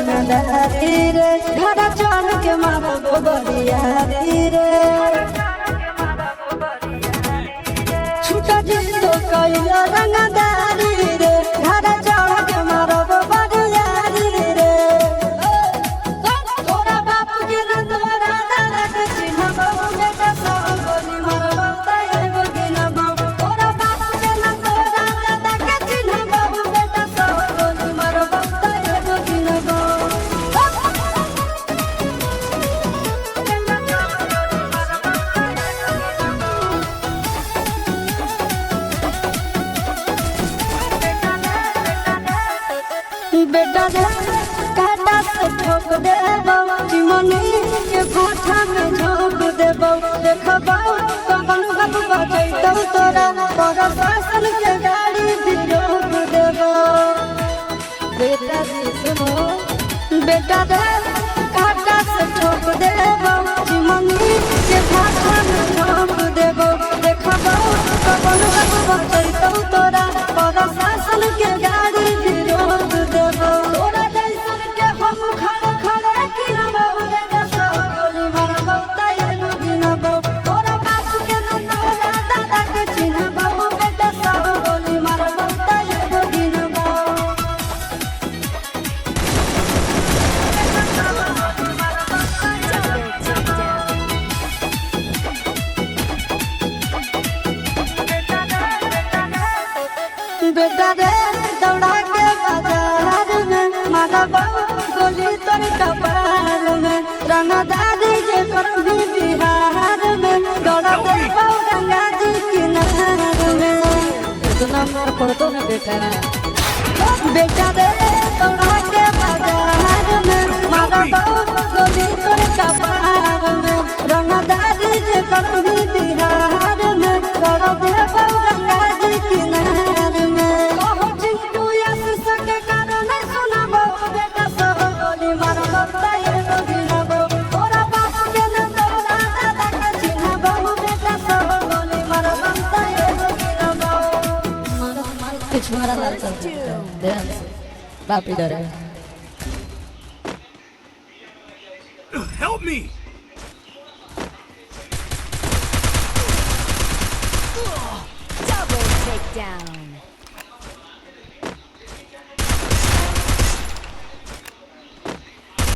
रंगदारी रे घर चल के मारो बरियारी रे छूटा दिल तो कइलो रंगदारी रे घर चल के मारो बरियारी रे तोरा बाप के न तोरा दादा के चिन्ह बाबू बेटा सब गोली मारो ताए गोगिना बाबू तोरा बाप के न तोरा दादा के चिन्ह बाबू बेटा सब गोली मारो ताए गोगिना बाबू बेटा रे काटा से ठोक देबो चिमनी के कोठा में झोंक देबो देखबो कौन गप बजैतौ तोरा प्रशासन के गाड़ी भी रोक देबो बेटा रे सुनो बेटा रे काटा से ठोक देबो चिमनी के कोठा में झोंक देबो देखबो कौन गप बजैतौ तोरा प्रशासन के गाड़ी भी रोक देबो तोरा जैसन के हम खड़े खड़े किनबो बेटा सब गोली मारबो ताए गोगिनबो तोरा बाप के न तोरा दादा के चिन्हबो बेटा सब गोली मारबो ताए गोगिनबो बेटा रे दौड़ा के बाजार में मारबो गोली तोर कपार में रंगदारी जे करबी बिहार में दौड़ा देबो गंगा जी किनार में इतना मार पड़तो ना बेटा बेटा रे दौड़ा के बाजार में मारबो गोली तोर कपार में रंगदारी जे करबी बिहार में दौड़ा देबो गंगा जी किनार मारा लाल चलते ध्यान से बाप इधर है Help me! Double takedown.